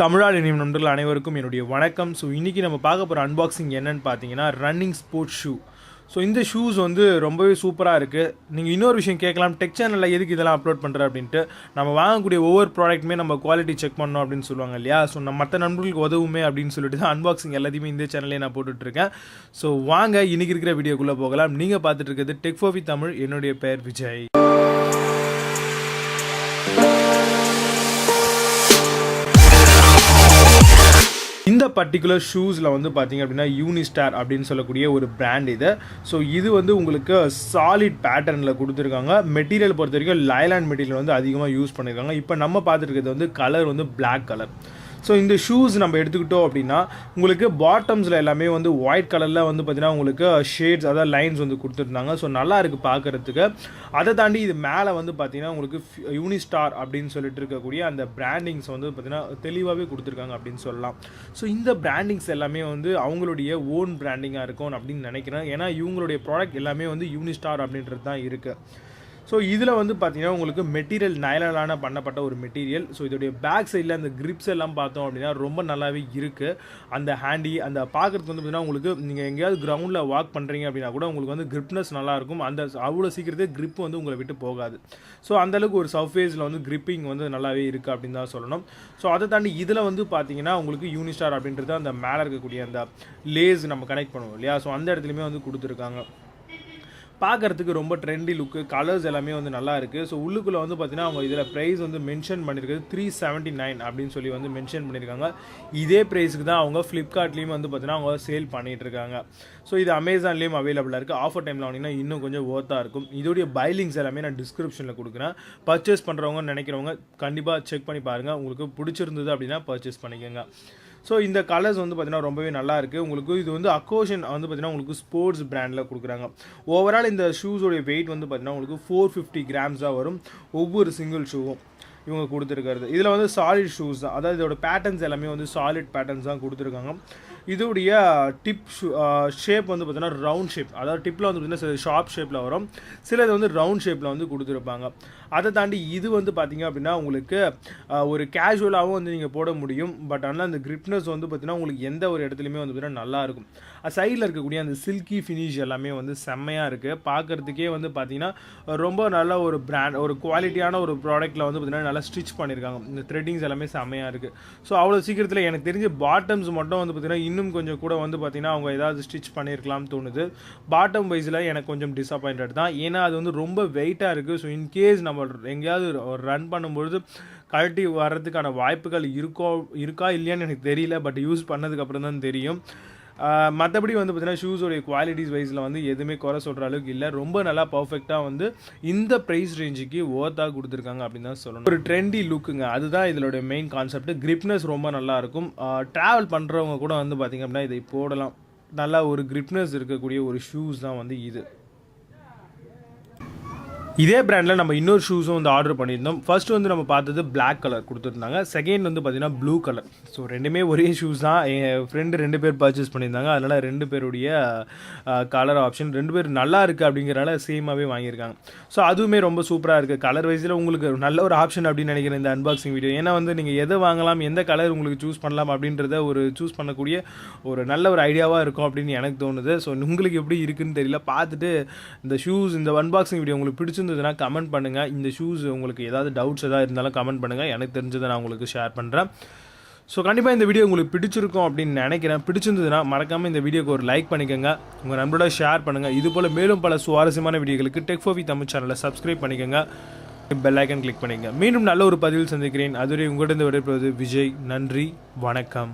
தமிழால் இணையும் நண்பர்கள் அனைவருக்கும் என்னுடைய வணக்கம். ஸோ இன்றைக்கி நம்ம பார்க்க போகிற அன்பாக்சிங் என்னென்னு பார்த்தீங்கன்னா ரன்னிங் ஸ்போர்ட்ஸ் ஷூ. ஸோ இந்த ஷூஸ் வந்து ரொம்பவே சூப்பராக இருக்குது. நீங்கள் இன்னொரு விஷயம் கேட்கலாம், டெக் சேனலில் எதுக்கு இதெல்லாம் அப்லோட் பண்ணுற அப்படின்ட்டு. நம்ம வாங்கக்கூடிய ஒவ்வொரு ப்ராடக்ட்டுமே நம்ம குவாலிட்டி செக் பண்ணோம் அப்படின்னு சொல்லுவாங்க இல்லையா. ஸோ நம்ம மற்ற நண்பர்களுக்கு உதவுமே அப்படின்னு சொல்லிட்டு தான் அன்பாக்சிங் எல்லாத்தையுமே இந்த சேனல்லே நான் போட்டுட்ருக்கேன். ஸோ வாங்க இன்றைக்கி இருக்கிற வீடியோக்குள்ளே போகலாம். நீங்கள் பார்த்துட்டு இருக்கிறது டெக் ஃபார் தமிழ். என்னுடைய பெயர் விஜய். இந்த பர்டிகுலர் ஷூஸில் வந்து பார்த்தீங்க அப்படின்னா யூனிஸ்டார் அப்படின்னு சொல்லக்கூடிய ஒரு பிராண்ட் இது. ஸோ இது வந்து உங்களுக்கு சாலிட் பேட்டர்னில் கொடுத்துருக்காங்க. மெட்டீரியல் பொறுத்த வரைக்கும் லைலாண்ட் மெட்டீரியல் வந்து அதிகமாக யூஸ் பண்ணியிருக்காங்க. இப்போ நம்ம பார்த்துருக்கிறது வந்து கலர் வந்து பிளாக் கலர். ஸோ இந்த ஷூஸ் நம்ம எடுத்துக்கிட்டோம் அப்படின்னா உங்களுக்கு பாட்டம்ஸில் எல்லாமே வந்து ஒயிட் கலரில் வந்து பார்த்திங்கன்னா உங்களுக்கு ஷேட்ஸ், அதாவது லைன்ஸ் வந்து கொடுத்துருந்தாங்க. ஸோ நல்லா இருக்குது பார்க்குறதுக்கு. அதை தாண்டி இது மேலே வந்து பார்த்திங்கன்னா உங்களுக்கு யூனிஸ்டார் அப்படின்னு சொல்லிட்டு இருக்கக்கூடிய அந்த பிராண்டிங்ஸ் வந்து பார்த்திங்கன்னா தெளிவாகவே கொடுத்துருக்காங்க அப்படின்னு சொல்லலாம். ஸோ இந்த பிராண்டிங்ஸ் எல்லாமே வந்து அவங்களுடைய ஓன் பிராண்டிங்காக இருக்கும் அப்படின்னு நினைக்கிறேன். ஏன்னா இவங்களுடைய ப்ராடக்ட் எல்லாமே வந்து யூனிஸ்டார் அப்படின்றது தான் இருக்குது. ஸோ இதில் வந்து பார்த்திங்கன்னா உங்களுக்கு மெட்டீரியல் நைலான பண்ணப்பட்ட ஒரு மெட்டீரியல். ஸோ இதோடைய பேக் சைடில் அந்த கிரிப்ஸ் எல்லாம் பார்த்தோம் அப்படின்னா ரொம்ப நல்லாவே இருக்குது. அந்த ஹேண்டி அந்த பார்க்குறதுக்கு வந்து பார்த்திங்கன்னா உங்களுக்கு நீங்கள் எங்கேயாவது கிரவுண்டில் வாக் பண்ணுறீங்க அப்படின்னா கூட உங்களுக்கு வந்து கிரிப்னஸ் நல்லாயிருக்கும். அந்த அவ்வளோ சீக்கிரத்தே கிரிப் வந்து உங்களை விட்டு போகாது. ஸோ அந்தளவுக்கு ஒரு சர்ஃபேஸில் வந்து கிரிப்பிங் வந்து நல்லாவே இருக்குது அப்படின்னு தான் சொல்லணும். ஸோ அதை தாண்டி இதில் வந்து பார்த்திங்கன்னா உங்களுக்கு யூனிஸ்டார் அப்படின்றது அந்த மேலே இருக்கக்கூடிய அந்த லேஸ் நம்ம கனெக்ட் பண்ணுவோம் இல்லையா. ஸோ அந்த இடத்துலையுமே வந்து கொடுத்துருக்காங்க. பார்க்குறதுக்கு ரொம்ப ட்ரெண்டி லுக்கு, கலர்ஸ் எல்லாமே வந்து நல்லா இருக்குது. ஸோ உள்ளுக்குள்ளே வந்து பார்த்தீங்கன்னா அவங்க இதில் ப்ரைஸ் வந்து மென்ஷன் பண்ணியிருக்கிறது 379 அப்படின்னு சொல்லி வந்து மென்ஷன் பண்ணியிருக்காங்க. இதே ப்ரைஸுக்கு தான் அவங்க ஃப்ளிப்கார்ட்லேயும் வந்து பார்த்தீங்கன்னா அவங்க சேல் பண்ணிகிட்ருக்காங்க. ஸோ இது அமேசான்லேயும் அவைலபிளாக இருக்குது. ஆஃபர் டைமில் வாங்கினீங்கன்னா இன்னும் கொஞ்சம் ஒர்த்தாக இருக்கும். இதோடைய பைலிங்ஸ் எல்லாமே நான் டிஸ்கிரிப்ஷனில் கொடுக்குறேன். பர்ச்சேஸ் பண்ணுறவங்க நினைக்கிறவங்க கண்டிப்பாக செக் பண்ணி பாருங்கள். உங்களுக்கு பிடிச்சிருந்தது அப்படின்னா பர்ச்சேஸ் பண்ணிக்கோங்க. ஸோ இந்த கலர்ஸ் வந்து பார்த்திங்கன்னா ரொம்பவே நல்லா இருக்குது. உங்களுக்கு இது வந்து அக்கோஷன் வந்து பார்த்திங்கன்னா உங்களுக்கு ஸ்போர்ட்ஸ் பிராண்டில் கொடுக்குறாங்க. ஓவரால் இந்த ஷூஸோடைய வெயிட் வந்து பார்த்திங்கன்னா உங்களுக்கு 450 கிராம்ஸ் தான் வரும் ஒவ்வொரு சிங்கிள் ஷூவும் இவங்க கொடுத்துருக்காரு. இதில் வந்து சாலிட் ஷூஸ் தான், அதாவது இதோட பேட்டர்ன்ஸ் எல்லாமே வந்து சாலிட் பேட்டர்ன்ஸ் தான் கொடுத்துருக்காங்க. இதோடைய டிப் ஷேப் வந்து பார்த்தீங்கன்னா ரவுண்ட் ஷேப், அதாவது டிப்பில் வந்து பார்த்திங்கன்னா ஷார்ப் ஷேப்பில் வரும், சிலது வந்து ரவுண்ட் ஷேப்பில் வந்து கொடுத்துருப்பாங்க. அதை தாண்டி இது வந்து பார்த்திங்க அப்படின்னா உங்களுக்கு ஒரு கேஷுவலாகவும் வந்து நீங்கள் போட முடியும். பட் ஆனால் அந்த கிரிப்னஸ் வந்து பார்த்திங்கன்னா உங்களுக்கு எந்த ஒரு இடத்துலையுமே வந்து பார்த்திங்கன்னா நல்லாயிருக்கும். சைடில் இருக்கக்கூடிய அந்த சில்கி ஃபினிஷ் எல்லாமே வந்து செம்மையாக இருக்குது. பார்க்குறதுக்கே வந்து பார்த்திங்கன்னா ரொம்ப நல்ல ஒரு பிராண்ட், ஒரு குவாலிட்டியான ஒரு ப்ராடக்ட்டில் வந்து பார்த்திங்கன்னா நல்லா ஸ்டிச் பண்ணியிருக்காங்க. இந்த த்ரெட்டிங்ஸ் எல்லாமே செம்மையாக இருக்குது. ஸோ அவ்வளோ சீக்கிரத்தில் எனக்கு தெரிஞ்ச பாட்டம்ஸ் மட்டும் வந்து பார்த்திங்கன்னா இன்னும் கொஞ்சம் கூட வந்து பார்த்திங்கன்னா அவங்க ஏதாவது ஸ்டிச் பண்ணியிருக்கலாம்னு தோணுது. பாட்டம் வைஸில் எனக்கு கொஞ்சம் டிசப்பாயிண்டட் தான். ஏன்னா அது வந்து ரொம்ப வெயிட்டாக இருக்குது. ஸோ இன்கேஸ் நம்ம எங்கேயாவது ரன் பண்ணும்பொழுது கழட்டி வர்றதுக்கான வாய்ப்புகள் இருக்கா இல்லையான்னு எனக்கு தெரியல. பட் யூஸ் பண்ணதுக்கப்புறம் தான் தெரியும். மற்றபடி வந்து பார்த்திங்கன்னா ஷூஸோடைய குவாலிட்டிஸ் வைஸில் வந்து எதுவுமே குறை சொல்கிற அளவுக்கு இல்லை. ரொம்ப நல்லா பர்ஃபெக்டாக வந்து இந்த ப்ரைஸ் ரேஞ்சுக்கு ஓர்த்தாக கொடுத்துருக்காங்க அப்படின்னு தான் சொல்லணும். ஒரு ட்ரெண்டி லுக்குங்க, அதுதான் இதோடைய மெயின் கான்செப்ட். கிரிப்னஸ் ரொம்ப நல்லாயிருக்கும். ட்ராவல் பண்ணுறவங்க கூட வந்து பார்த்திங்க அப்படின்னா இதை போடலாம். நல்லா ஒரு கிரிப்னஸ் இருக்கக்கூடிய ஒரு ஷூஸ் தான் வந்து இது. இதே பிராண்டில் நம்ம இன்னொரு ஷூஸும் வந்து ஆர்டர் பண்ணியிருந்தோம். ஃபர்ஸ்ட் வந்து நம்ம பார்த்தது பிளாக் கலர் கொடுத்துருந்தாங்க. செகண்ட் வந்து பார்த்திங்கன்னா ப்ளூ கலர். ஸோ ரெண்டுமே ஒரே ஷூஸ் தான். என் ஃப்ரெண்டு 2 பேர் பர்ச்சேஸ் பண்ணியிருந்தாங்க. அதனால் 2 பேருடைய கலர் ஆப்ஷன் 2 பேர் நல்லா இருக்குது அப்படிங்கிறனால சேமாகவே வாங்கியிருக்காங்க. ஸோ அதுவுமே ரொம்ப சூப்பராக இருக்குது. கலர் வைஸில் உங்களுக்கு நல்ல ஒரு ஆப்ஷன் அப்படின்னு நினைக்கிறேன் இந்த அன்பாக்சிங் வீடியோ. ஏன்னா வந்து நீங்கள் எதை வாங்கலாம், எந்த கலர் உங்களுக்கு சூஸ் பண்ணலாம் அப்படின்றத ஒரு சூஸ் பண்ணக்கூடிய ஒரு நல்ல ஒரு ஐடியாவாக இருக்கும் அப்படின்னு எனக்கு தோணுது. ஸோ உங்களுக்கு எப்படி இருக்குன்னு தெரியல. பார்த்துட்டு இந்த ஷூஸ், இந்த அன்பாக்சிங் வீடியோ உங்களுக்கு பிடிச்சிருந்ததுன்னா கமெண்ட் பண்ணுங்கள். இந்த ஷூஸ் உங்களுக்கு ஏதாவது டவுட்ஸ் ஏதாவது இருந்தாலும் கமெண்ட் பண்ணுங்கள். எனக்கு தெரிஞ்சதை நான் உங்களுக்கு ஷேர் பண்ணுறேன். ஸோ கண்டிப்பாக இந்த வீடியோ உங்களுக்கு பிடிச்சிருக்கும் அப்படின்னு நினைக்கிறேன். பிடிச்சிருந்ததுன்னா மறக்காமல் இந்த வீடியோக்கு ஒரு லைக் பண்ணிக்கோங்க. உங்கள் நண்பரோட ஷேர் பண்ணுங்கள். இதுபோல் மேலும் பல சுவாரஸ்யமான வீடியோகளுக்கு டெக் ஃபார் தமிழ் சேனலை சப்ஸ்கிரைப் பண்ணிக்கோங்க. பெல் ஐக்கன் கிளிக் பண்ணிக்கோங்க. மீண்டும் நல்ல ஒரு பதிவில் சந்திக்கிறேன். அதுவரை உங்களிடம் விடைபெறுவது விஜய். நன்றி, வணக்கம்.